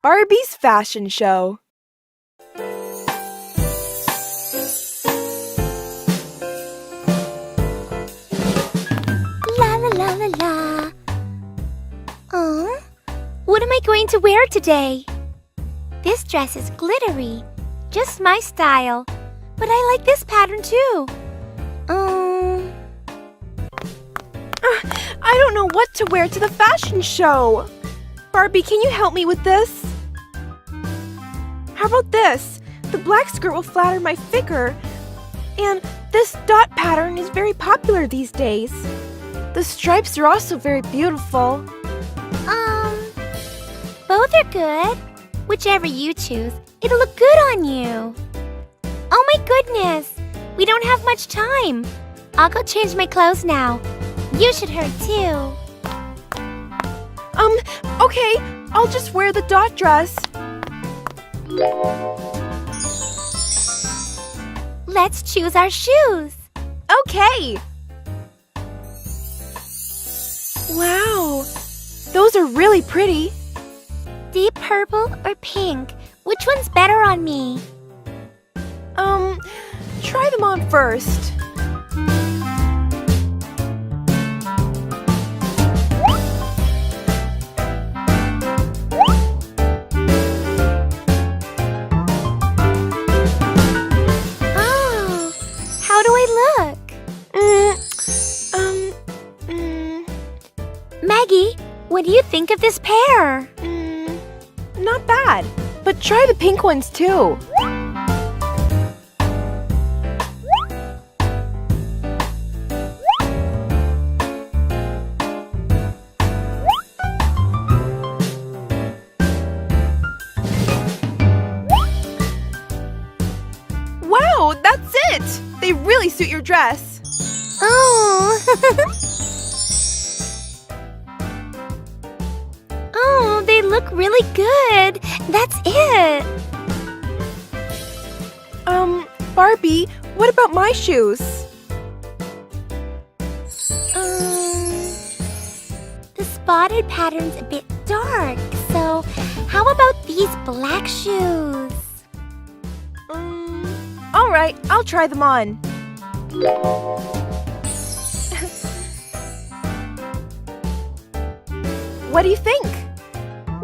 Barbie's fashion show. La la la la la. Oh, what am I going to wear today? This dress is glittery, just my style. But I like this pattern too. I don't know what to wear to the fashion show. Barbie, can you help me with this? How about this? The black skirt will flatter my figure. And this dot pattern is very popular these days. The stripes are also very beautiful. Both are good. Whichever you choose, it'll look good on you. Oh my goodness, we don't have much time. I'll go change my clothes now. You should hurry too. Okay, I'll just wear the dot dress. Let's choose our shoes. Okay. Wow, those are really pretty. Deep purple or pink? Which one's better on me? Try them on first. Oh, how do I look? Maggie, what do you think of this pair? Not bad, but try the pink ones too. Wow, that's it! They really suit your dress. Oh. Oh, they look really good. That's it. Barbie, what about my shoes? The spotted pattern's a bit dark, so how about these black shoes? All right, I'll try them on. What do you think?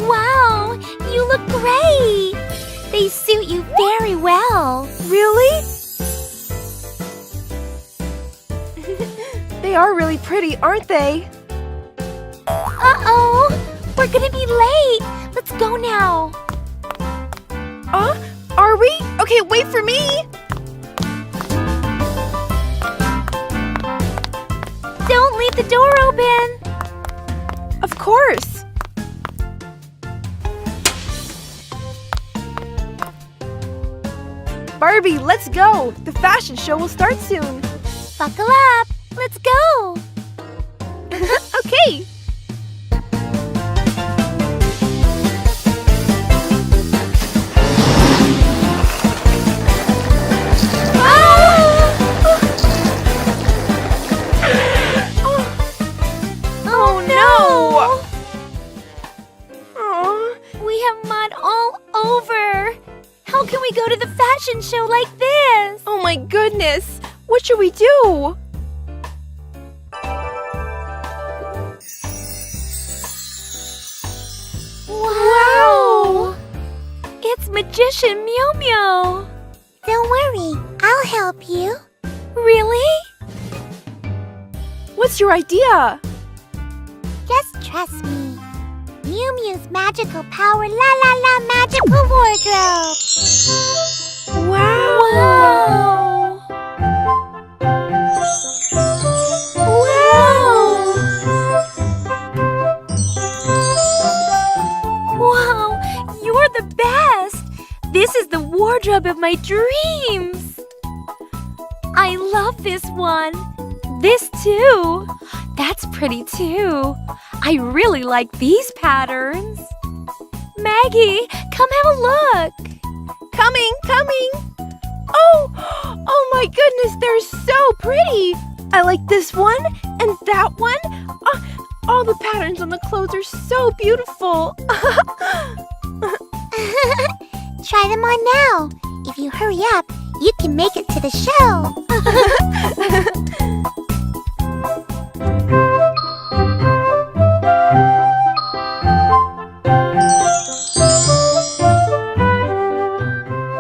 Wow, you look great! They suit you very well. Really? They are really pretty, aren't they? Uh-oh! We're gonna be late! Let's go now! Are we? Okay, wait for me! Don't leave the door open! Of course! Barbie, let's go! The fashion show will start soon! Buckle up! Let's go! Okay! Oh no! Aw. We have mud all over! How can we go to the fashion show like this? Oh my goodness! What should we do? Wow! It's Magician Meow Meow! Don't worry, I'll help you. Really? What's your idea? Just trust me. Mew Mew's magical power, la la la magical wardrobe! Wow! Wow, you're the best! This is the wardrobe of my dreams! I love this one. This too. That's pretty too. I really like these patterns. Maggie, come have a look. Coming! Oh my goodness, they're so pretty! I like this one and that one. All the patterns on the clothes are so beautiful. Try them on now. If you hurry up, you can make it to the show.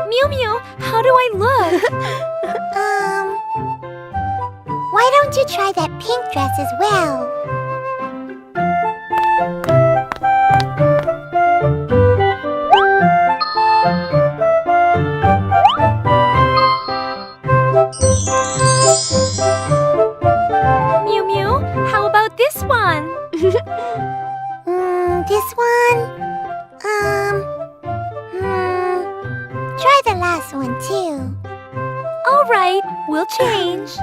Mew Mew, how do I look? Why don't you try that pink dress as well? Mew Mew, how about this one? This one? Try the last one too. All right, we'll change.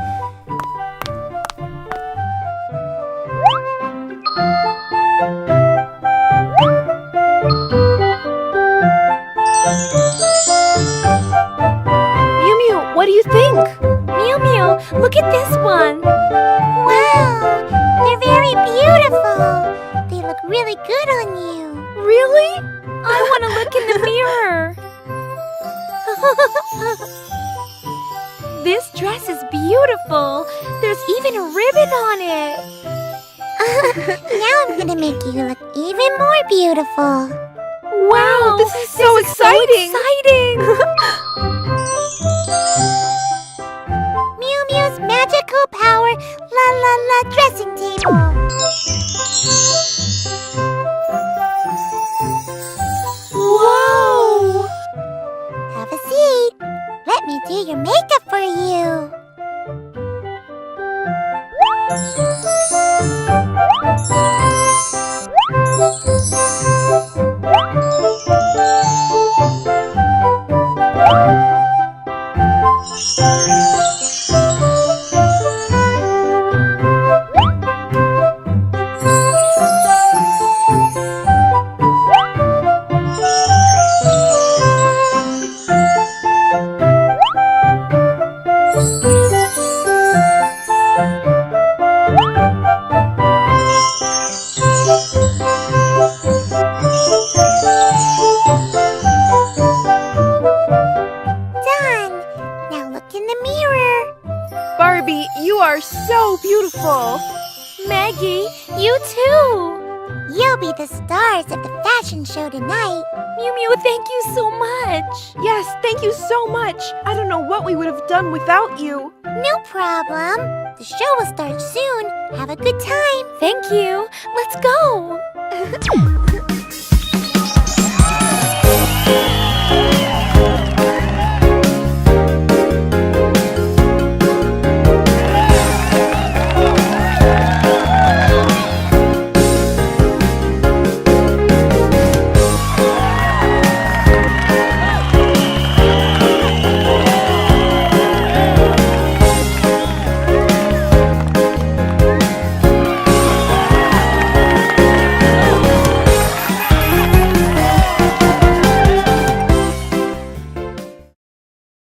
Mew Mew, what do you think? Mew Mew, look at this one. Wow, they're very beautiful. They look really good on you. Really? I want to look in the mirror. This dress is beautiful. There's even a ribbon on it. Now I'm gonna make you look even more beautiful. Wow, this is so exciting! Mew Mew's magical power, la la la dressing table. Whoa! Have a seat. Let me do your makeup for you. Done. Now look in the mirror. Barbie, you are so beautiful! Maggie, you too. You'll be the stars of the fashion show tonight. Mew Mew, thank you so much. Yes, thank you so much! I don't know what we would have done without you! No problem. The show will start soon. Have a good time. Thank you. Let's go.